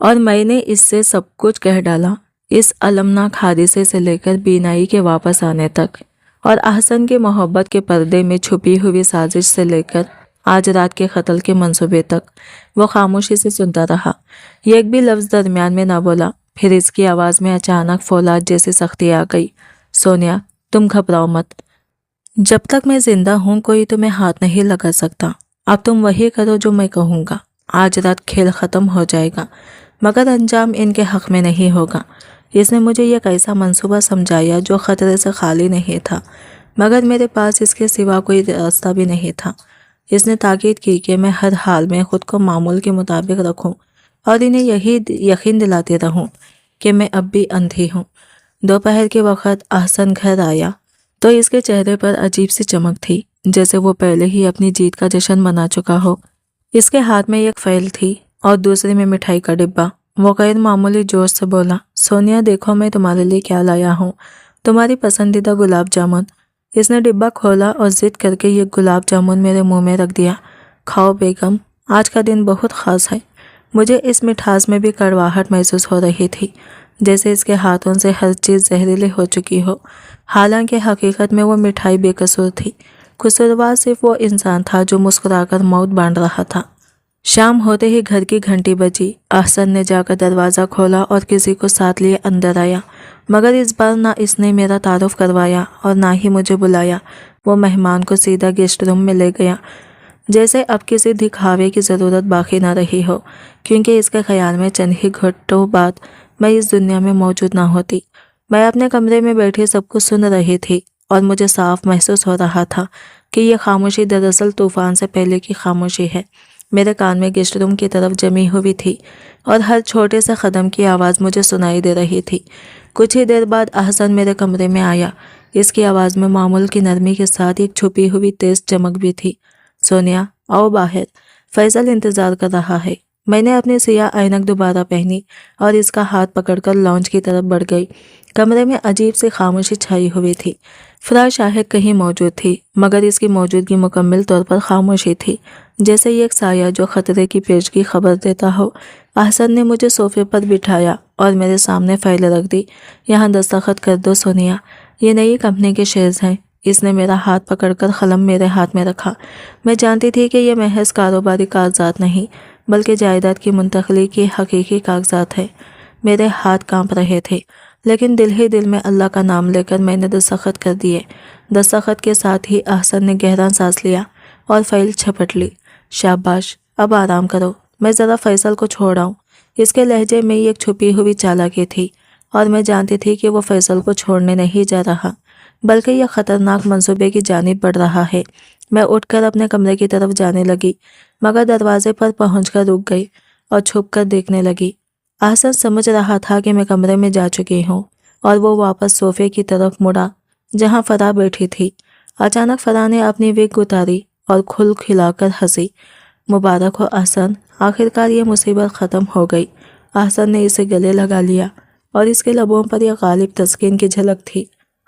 S1: اور میں نے اس سے سب کچھ کہہ ڈالا، اس المناک حادثے سے لے کر بینائی کے واپس آنے تک، اور احسن کی محبت کے پردے میں چھپی ہوئی سازش سے لے کر آج رات کے قتل کے منصوبے تک۔ وہ خاموشی سے سنتا رہا، ایک بھی لفظ درمیان میں نہ بولا۔ پھر اس کی آواز میں اچانک فولاد جیسی سختی آ گئی۔ سونیا، تم گھبراؤ مت، جب تک میں زندہ ہوں کوئی تمہیں ہاتھ نہیں لگا سکتا۔ اب تم وہی کرو جو میں کہوں گا۔ آج رات کھیل ختم ہو جائے گا، مگر انجام ان کے حق میں نہیں ہوگا۔ اس نے مجھے ایک ایسا منصوبہ سمجھایا جو خطرے سے خالی نہیں تھا، مگر میرے پاس اس کے سوا کوئی راستہ بھی نہیں تھا۔ اس نے تاکید کی کہ میں ہر حال میں خود کو معمول کے مطابق رکھوں اور انہیں یہی یقین دلاتے رہوں کہ میں اب بھی اندھی ہوں۔ دوپہر کے وقت احسن گھر آیا تو اس کے چہرے پر عجیب سی چمک تھی، جیسے وہ پہلے ہی اپنی جیت کا جشن منا چکا ہو۔ اس کے ہاتھ میں ایک فائل تھی اور دوسرے میں مٹھائی کا ڈبہ۔ وہ غیر معمولی جوش سے بولا، سونیا دیکھو میں تمہارے لیے کیا لایا ہوں، تمہاری پسندیدہ گلاب جامن۔ اس نے ڈبہ کھولا اور ضد کر کے یہ گلاب جامن میرے منہ میں رکھ دیا۔ کھاؤ بیگم، آج کا دن بہت خاص ہے۔ مجھے اس مٹھاس میں بھی کڑواہٹ محسوس ہو رہی تھی، جیسے اس کے ہاتھوں سے ہر چیز زہریلی ہو چکی ہو۔ حالانکہ حقیقت میں وہ مٹھائی بے قصور تھی، قصوروار صرف وہ انسان تھا جو مسکرا کر موت بانٹ رہا تھا۔ شام ہوتے ہی گھر کی گھنٹی بجی۔ احسن نے جا کر دروازہ کھولا اور کسی کو ساتھ لیے اندر آیا، مگر اس بار نہ اس نے میرا تعارف کروایا اور نہ ہی مجھے بلایا۔ وہ مہمان کو سیدھا گیسٹ روم میں لے گیا، جیسے اب کسی دکھاوے کی ضرورت باقی نہ رہی ہو، کیونکہ اس کے خیال میں چند ہی گھنٹوں بعد میں اس دنیا میں موجود نہ ہوتی۔ میں اپنے کمرے میں بیٹھی سب کچھ سن رہی تھی اور مجھے صاف محسوس ہو رہا تھا کہ یہ خاموشی دراصل طوفان سے پہلے کی خاموشی ہے۔ میرے کان میں گیسٹ روم کی طرف جمی ہوئی تھی اور ہر چھوٹے سے قدم کی آواز مجھے سنائی دے رہی تھی۔ کچھ ہی دیر بعد احسن میرے کمرے میں آیا۔ اس کی آواز میں معمول کی نرمی کے ساتھ ایک چھپی ہوئی تیز چمک بھی تھی۔ سونیا، آؤ باہر، فیصل انتظار کر رہا ہے۔ میں نے اپنی سیاہ اینک دوبارہ پہنی اور اس کا ہاتھ پکڑ کر لانچ کی طرف بڑھ گئی۔ کمرے میں عجیب سی خاموشی چھائی ہوئی تھی۔ فرا شاہد کہیں موجود تھی، مگر اس کی موجودگی مکمل طور پر خاموشی تھی، جیسے ایک سایہ جو خطرے کی پیشگی خبر دیتا ہو۔ احسن نے مجھے صوفے پر بٹھایا اور میرے سامنے فائل رکھ دی۔ یہاں دستخط کر دو سونیا، یہ نئی کمپنی کے شیئرز ہیں۔ اس نے میرا ہاتھ پکڑ کر قلم میرے ہاتھ میں رکھا۔ میں جانتی تھی کہ یہ محض کاروباری کاغذات نہیں، بلکہ جائیداد کی منتقلی کی حقیقی کاغذات ہیں۔ میرے ہاتھ کانپ رہے تھے، لیکن دل ہی دل میں اللہ کا نام لے کر میں نے دستخط کر دیے۔ دستخط کے ساتھ ہی احسن نے گہرا سانس لیا اور فائل چھپٹ لی۔ شاباش، اب آرام کرو، میں ذرا فیصل کو چھوڑ آؤں۔ اس کے لہجے میں ایک چھپی ہوئی چالاکی تھی اور میں جانتی تھی کہ وہ فیصل کو چھوڑنے نہیں جا رہا، بلکہ یہ خطرناک منصوبے کی جانب بڑھ رہا ہے۔ میں اٹھ کر اپنے کمرے کی طرف جانے لگی، مگر دروازے پر پہنچ کر رک گئی اور چھپ کر دیکھنے لگی۔ احسن سمجھ رہا تھا کہ میں کمرے میں جا چکی ہوں اور وہ واپس صوفے کی طرف مڑا جہاں فرا بیٹھی تھی۔ اچانک فرا نے اپنی وگ اتاری اور کھل کھلا کر ہنسی۔ مبارک ہو احسن، آخرکار یہ مصیبت ختم ہو گئی۔ احسن نے اسے گلے لگا لیا اور اس کے لبوں پر یہ غالب تسکین کی جھلک تھی۔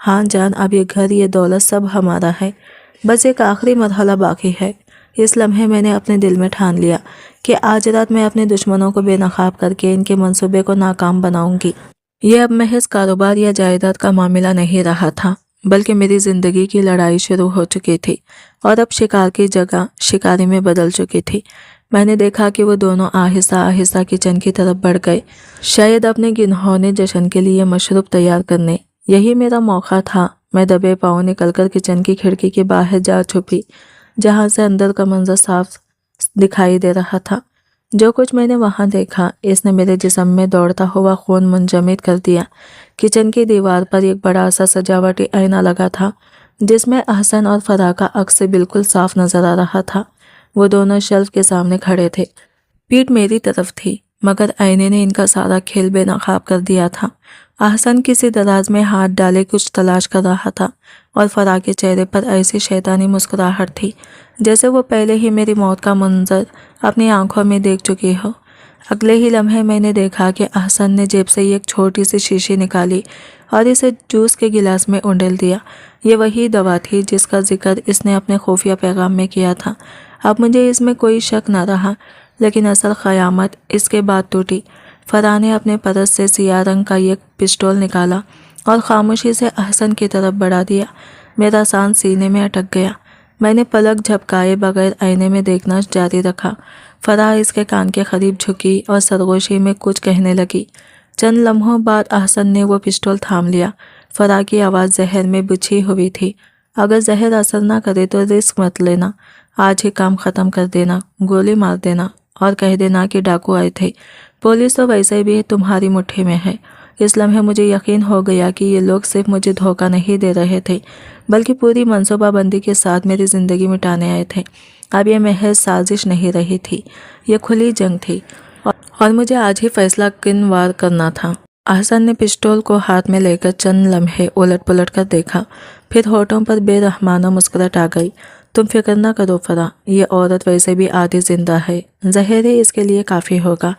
S1: ہاں جان، اب یہ گھر، یہ دولت سب ہمارا ہے، بس ایک آخری مرحلہ باقی ہے۔ اس لمحے میں نے اپنے دل میں ٹھان لیا کہ آج رات میں اپنے دشمنوں کو بے نقاب کر کے ان کے منصوبے کو ناکام بناؤں گی۔ یہ اب محض کاروبار یا جائیداد کا معاملہ نہیں رہا تھا، بلکہ میری زندگی کی لڑائی شروع ہو چکی تھی اور اب شکار کی جگہ شکاری میں بدل چکی تھی۔ میں نے دیکھا کہ وہ دونوں آہستہ آہستہ کچن کی طرف بڑھ گئے، شاید اپنے گنہونے جشن کے لیے مشروب تیار کرنے۔ یہی میرا موقع تھا۔ میں دبے پاؤں نکل کر کچن کی کھڑکی کے باہر جا چھپی، جہاں سے اندر کا منظر صاف دکھائی دے رہا تھا۔ جو کچھ میں نے وہاں دیکھا، اس نے میرے جسم میں دوڑتا ہوا خون منجمد کر دیا۔ کچن کی دیوار پر ایک بڑا سا سجاوٹی آئینہ لگا تھا، جس میں احسن اور فرا کا عکس بالکل صاف نظر آ رہا تھا۔ وہ دونوں شیلف کے سامنے کھڑے تھے، پیٹھ میری طرف تھی، مگر آئینے نے ان کا سارا کھیل بے نقاب کر دیا تھا۔ अहसन किसी दराज में हाथ डाले कुछ तलाश कर रहा था और फराह के चेहरे पर ऐसी शैतानी मुस्कुराहट थी जैसे वो पहले ही मेरी मौत का मंजर अपनी आंखों में देख चुकी हो। अगले ही लम्हे मैंने देखा कि अहसन ने जेब से एक छोटी सी शीशी निकाली और इसे जूस के गिलास में उंडेल दिया। ये वही दवा थी जिसका जिक्र इसने अपने खुफिया पैगाम में किया था। अब मुझे इसमें कोई शक न रहा, लेकिन असल क़यामत इसके बाद टूटी। फराह ने अपने परस से सियाह रंग का एक पिस्टल निकाला और खामोशी से अहसन की तरफ बढ़ा दिया। मेरा सांस सीने में अटक गया। मैंने पलक झपकाए बगैर आईने में देखना जारी रखा। फराह इसके कान के करीब झुकी और सरगोशी में कुछ कहने लगी। चंद लम्हों बाद अहसन ने वो पिस्टल थाम लिया। फराह की आवाज़ जहर में बुझी हुई थी। अगर जहर असर ना करे तो रिस्क मत लेना, आज ही काम ख़त्म कर देना, गोली मार देना और कह देना कि डाकू आए थे। पुलिस तो वैसे भी तुम्हारी मुट्ठी में है। इस लम्हे मुझे यकीन हो गया कि ये लोग सिर्फ मुझे धोखा नहीं दे रहे थे, बल्कि पूरी मनसूबाबंदी के साथ मेरी ज़िंदगी मिटाने आए थे। अब ये महज साजिश नहीं रही थी, ये खुली जंग थी और मुझे आज ही फैसला किनवार करना था। अहसन ने पिस्टल को हाथ में लेकर चंद लम्हे उलट पुलट कर देखा, फिर होठों पर बेरहमाना मुस्कुराहट आ गई। तुम फिक्र ना करो फराह, ये औरत वैसे भी आधी जिंदा है, जहर ही इसके लिए काफ़ी होगा,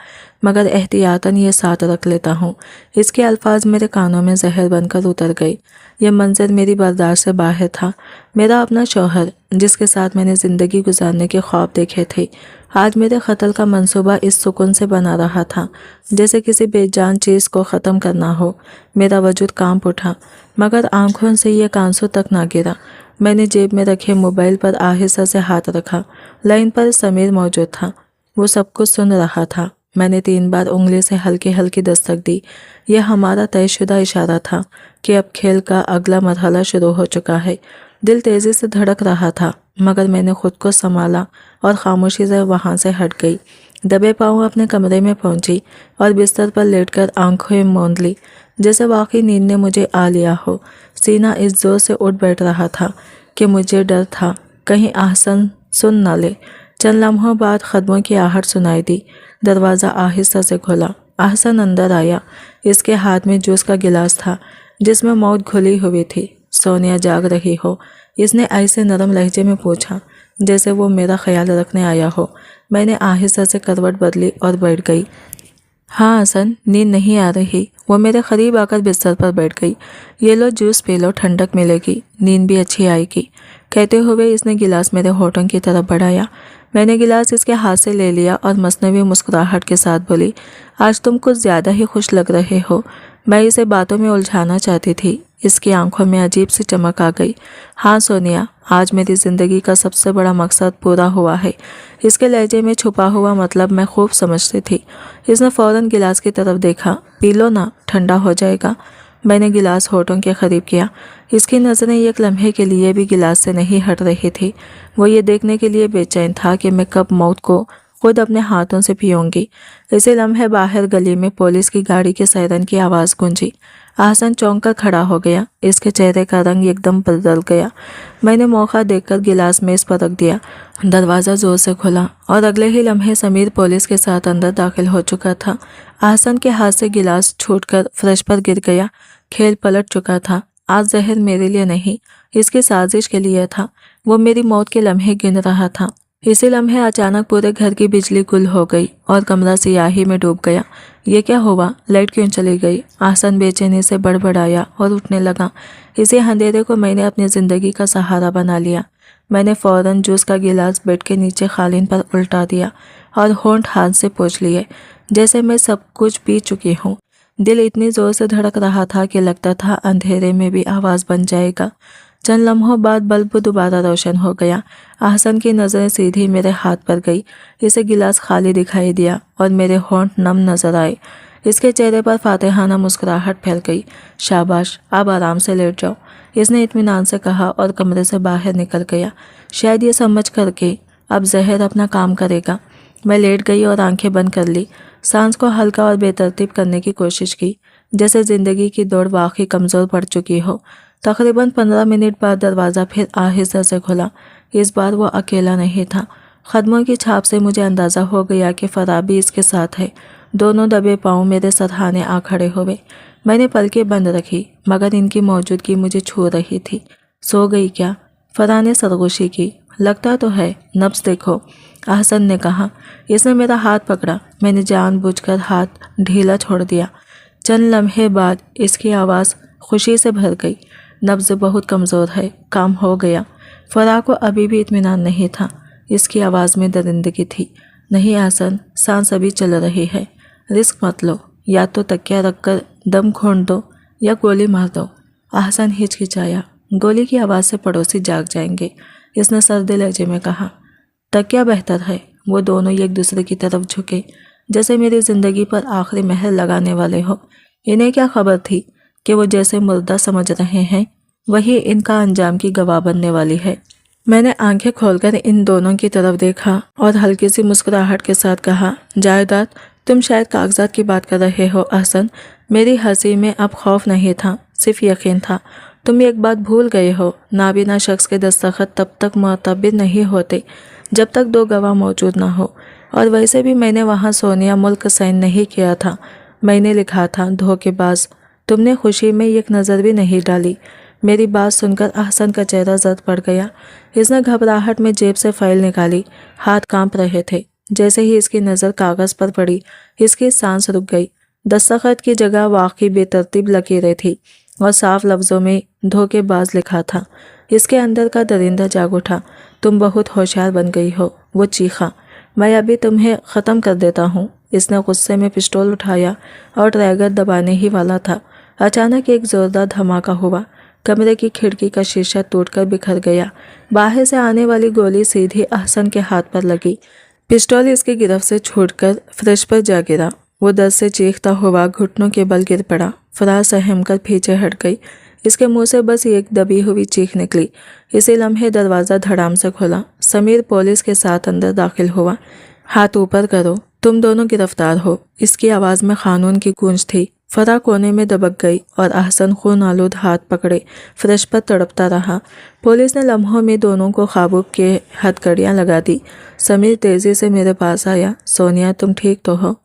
S1: मगर एहतियातन ये साथ रख लेता हूँ। इसके अल्फाज मेरे कानों में जहर बनकर उतर गई। यह मंजर मेरी बर्दाश्त से बाहर था। मेरा अपना शौहर, जिसके साथ मैंने ज़िंदगी गुजारने के ख्वाब देखे थे, आज मेरे कत्ल का मंसूबा इस सुकून से बना रहा था जैसे किसी बेजान चीज़ को ख़त्म करना हो। मेरा वजूद कांप उठा, मगर आंखों से ये आंसू तक ना गिरा। मैंने जेब में रखे मोबाइल पर आहिस्ता से हाथ रखा। लाइन पर समीर मौजूद था, वो सब कुछ सुन रहा था। मैंने 3 बार उंगली से हल्की हल्की दस्तक दी। यह हमारा तयशुदा इशारा था कि अब खेल का अगला मरहला शुरू हो चुका है। दिल तेज़ी से धड़क रहा था, मगर मैंने खुद को संभाला और खामोशी से वहाँ से हट गई। दबे पाँव अपने कमरे में पहुँची और बिस्तर पर लेटकर आंखें मूंद ली, जैसे वाकई नींद ने मुझे आ लिया हो। सीना इस जोर से उठ बैठ रहा था कि मुझे डर था कहीं अहसन सुन न ले। चंद लम्हों बाद कदमों की आहट सुनाई दी। दरवाज़ा आहिस्ता से खुला। अहसन अंदर आया। इसके हाथ में जूस का गिलास था जिसमें मौत घुली हुई थी। सोनिया जाग रही हो? इसने ऐसे नरम लहजे में पूछा जैसे वो मेरा ख्याल रखने आया हो। मैंने आहिस्ता से करवट बदली और बैठ गई। हाँ हसन, नींद नहीं आ रही। वो मेरे करीब आकर बिस्तर पर बैठ गई। ये लो जूस पी लो, ठंडक मिलेगी, नींद भी अच्छी आएगी। कहते हुए इसने गिलास मेरे होठों की तरफ बढ़ाया। मैंने गिलास इसके हाथ से ले लिया और मसनवी मुस्कुराहट के साथ बोली, आज तुम कुछ ज़्यादा ही खुश लग रहे हो। मैं इसे बातों में उलझाना चाहती थी। इसकी आंखों में अजीब सी चमक आ गई। हाँ सोनिया, आज मेरी ज़िंदगी का सबसे बड़ा मकसद पूरा हुआ है। इसके लहजे में छुपा हुआ मतलब मैं खूब समझती थी। इसने फ़ौरन गिलास की तरफ देखा। पी लो ना, ठंडा हो जाएगा। मैंने गिलास होठों के करीब किया। इसकी नज़रें एक लम्हे के लिए भी गिलास से नहीं हट रही थी। वो ये देखने के लिए बेचैन था कि मैं कब मौत को खुद अपने हाथों से पीऊँगी। इसी लम्हे बाहर गली में पुलिस की गाड़ी के सायरन की आवाज़ गूंजी। अहसन चौंक कर खड़ा हो गया। इसके चेहरे का रंग एकदम बदल गया। मैंने मौका देखकर गिलास मेज़ पर रख दिया। दरवाज़ा जोर से खुला और अगले ही लम्हे समीर पुलिस के साथ अंदर दाखिल हो चुका था। अहसन के हाथ से गिलास छूटकर फर्श पर गिर गया। खेल पलट चुका था। आज जहर मेरे लिए नहीं, इसकी साजिश के लिए था। वो मेरी मौत के लम्हे गिन रहा था। इसी लम्हे अचानक पूरे घर की बिजली गुल हो गई और कमरा सियाही में डूब गया। ये क्या हुआ? लाइट क्यों चली गई? अहसन बेचैनी से बड़बड़ाया और उठने लगा। इसी अंधेरे को मैंने अपनी ज़िंदगी का सहारा बना लिया। मैंने फ़ौरन जूस का गिलास बेड के नीचे कालीन पर उल्टा दिया और होंठ हाथ से पोंछ लिए, जैसे मैं सब कुछ पी चुकी हूँ। दिल इतनी ज़ोर से धड़क रहा था कि लगता था अंधेरे में भी आवाज़ बन जाएगा। चंद लम्हों बाद बल्ब दोबारा रोशन हो गया। अहसन की नज़रें सीधी मेरे हाथ पर गई। इसे गिलास खाली दिखाई दिया और मेरे होंठ नम नजर आए। इसके चेहरे पर फातिहाना मुस्कुराहट फैल गई। शाबाश, अब आराम से लेट जाओ, इसने इत्मीनान से कहा और कमरे से बाहर निकल गया, शायद ये समझ कर के अब जहर अपना काम करेगा। मैं लेट गई और आंखें बंद कर ली। सांस को हल्का और बेतरतीब करने की कोशिश की, जैसे ज़िंदगी की दौड़ वाकई कमज़ोर पड़ चुकी हो। तकरीबन 15 मिनट बाद दरवाज़ा फिर आहिस्ता से खुला। इस बार वो अकेला नहीं था। कदमों की छाप से मुझे अंदाज़ा हो गया कि फराह भी इसके साथ है। दोनों दबे पाँव मेरे सरहाने आ खड़े हुए। मैंने पलकें बंद रखी मगर इनकी मौजूदगी मुझे छू रही थी। सो गई क्या? फराह ने सरगोशी की। लगता तो है, नब्ज देखो, अहसन ने कहा। इसने मेरा हाथ पकड़ा। मैंने जानबूझकर हाथ ढीला छोड़ दिया। चंद लम्हे बाद इसकी आवाज़ खुशी से भर गई। नब्ज बहुत कमज़ोर है, काम हो गया। फराह को अभी भी इत्मीनान नहीं था। इसकी आवाज़ में दरिंदगी थी। नहीं अहसन, सांस अभी चल रही है, रिस्क मत लो। या तो तकिया रखकर दम घोंट दो या गोली मार दो। अहसन हिचकिचाया। गोली की आवाज़ से पड़ोसी जाग जाएंगे, इसने सर्दे लहजे में कहा। तकिया बेहतर है। वो दोनों एक दूसरे की तरफ झुके जैसे मेरी ज़िंदगी पर आखिरी मेहर लगाने वाले हो। इन्हें क्या खबर थी कि वो जैसे मुर्दा समझ रहे हैं वही इनका अंजाम की गवाह बनने वाली है। मैंने आंखें खोलकर इन दोनों की तरफ देखा और हल्की सी मुस्कुराहट के साथ कहा, जायदाद, तुम शायद कागजात की बात कर रहे हो अहसन। मेरी हंसी में अब खौफ नहीं था, सिर्फ यकीन था। तुम एक बात भूल गए हो, नाबीना शख्स के दस्तखत तब तक मुअतबर नहीं होते जब तक दो गवाह मौजूद ना हो। और वैसे भी मैंने वहाँ सोनिया मुल्क साइन नहीं किया था। मैंने लिखा था, धोखेबाज। तुमने खुशी में एक नज़र भी नहीं डाली। मेरी बात सुनकर अहसन का चेहरा जर्द पड़ गया। इसने घबराहट में जेब से फाइल निकाली। हाथ कांप रहे थे। जैसे ही इसकी नज़र कागज़ पर पड़ी, इसकी सांस रुक गई। दस्तखत की जगह वाकई बेतरतीब लकीरें थी और साफ लफ्ज़ों में धोखेबाज लिखा था। इसके अंदर का दरिंदा जाग उठा। तुम बहुत होशियार बन गई हो, वो चीखा। मैं अभी तुम्हें ख़त्म कर देता हूँ। इसने गुस्से में पिस्टल उठाया और ट्रैगर दबाने ही वाला था। अचानक एक ज़ोरदार धमाका हुआ। कमरे की खिड़की का शीशा टूटकर बिखर गया। बाहर से आने वाली गोली सीधी अहसन के हाथ पर लगी। पिस्टल इसकी गिरफ्त से छूटकर फर्श पर जा गिरा। वो दर्द से चीखता हुआ घुटनों के बल गिर पड़ा। फराह सहम कर पीछे हट गई। इसके मुंह से बस एक दबी हुई चीख निकली। इसी लम्हे दरवाज़ा धड़ाम से खुला। समीर पुलिस के साथ अंदर दाखिल हुआ। हाथ ऊपर करो, तुम दोनों गिरफ्तार हो। इसकी आवाज़ में कानून की गूंज थी। फराह कोने में दबक गई और अहसन खून आलूद हाथ पकड़े फर्श पर तड़पता रहा। पुलिस ने लम्हों में दोनों को काबू के हथकड़ियाँ लगा दी। समीर तेज़ी से मेरे पास आया। सोनिया, तुम ठीक तो हो?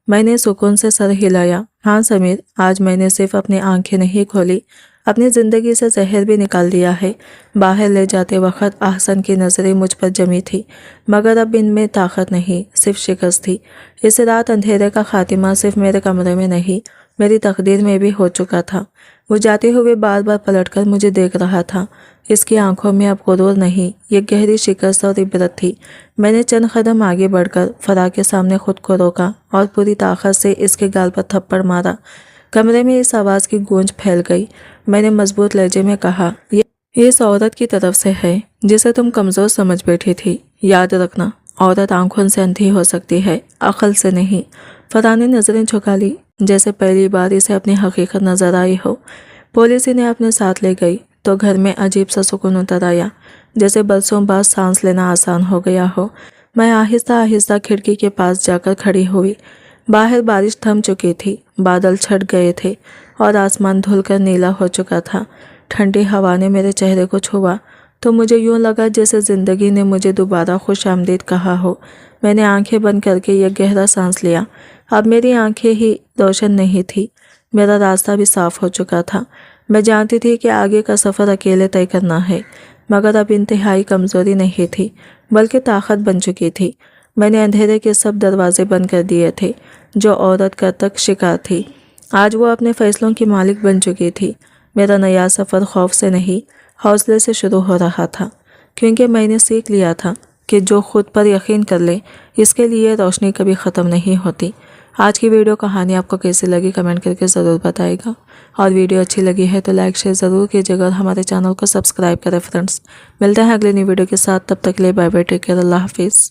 S1: मैंने सुकून से सर हिलाया। हाँ समीर, आज मैंने सिर्फ अपनी आंखें नहीं खोली, अपनी ज़िंदगी से जहर भी निकाल दिया है। बाहर ले जाते वक्त अहसन की नज़रें मुझ पर जमी थी, मगर अब इनमें ताकत नहीं, सिर्फ शिकस्त थी। इस रात अंधेरे का खात्मा सिर्फ मेरे कमरे में नहीं, मेरी तकदीर में भी हो चुका था। वो जाते हुए बार बार पलटकर मुझे देख रहा था। इसकी आंखों में अब गुरूर नहीं, ये गहरी शिकस्त और इबरत थी। मैंने चंद कदम आगे बढ़कर फराह के सामने खुद को रोका और पूरी ताकत से इसके गाल पर थप्पड़ मारा। कमरे में इस आवाज़ की गूंज फैल गई। मैंने मजबूत लहजे में कहा, ये इस औरत की तरफ से है जिसे तुम कमज़ोर समझ बैठी थी। याद रखना, औरत आंखों से अंधी हो सकती है, अक्ल से नहीं। फराह ने नज़रें झुका ली जैसे पहली बार इसे अपनी हकीकत नज़र आई हो। पुलिस इन्हें अपने साथ ले गई तो घर में अजीब सा सुकून उतर आया, जैसे बरसों बाद सांस लेना आसान हो गया हो। मैं आहिस्ता आहिस्ता खिड़की के पास जाकर खड़ी हुई। बाहर बारिश थम चुकी थी, बादल छट गए थे और आसमान धुलकर नीला हो चुका था। ठंडी हवा ने मेरे चेहरे को छुआ तो मुझे यूँ लगा जैसे ज़िंदगी ने मुझे दोबारा खुश आमदीद कहा हो। मैंने आंखें बंद करके यह गहरा सांस लिया। अब मेरी आंखें ही रोशन नहीं थी, मेरा रास्ता भी साफ हो चुका था। मैं जानती थी कि आगे का सफ़र अकेले तय करना है, मगर अब इंतहाई कमज़ोरी नहीं थी बल्कि ताकत बन चुकी थी। मैंने अंधेरे के सब दरवाजे बंद कर दिए थे जो औरत का तक शिकार थी। आज वो अपने फैसलों की मालिक बन चुकी थी। मेरा नया सफ़र खौफ से नहीं, हौसले से शुरू हो रहा था, क्योंकि मैंने सीख लिया था कि जो खुद पर यकीन कर ले, इसके लिए रोशनी कभी ख़त्म नहीं होती। आज की वीडियो कहानी आपको कैसी लगी कमेंट करके ज़रूर बताइएगा, और वीडियो अच्छी लगी है तो लाइक शेयर ज़रूर कीजिएगा और हमारे चैनल को सब्सक्राइब करें फ्रेंड्स। मिलते हैं अगले नई वीडियो के साथ, तब तक के लिए बाय बाय, टेक केयर, अल्लाह हाफिज़।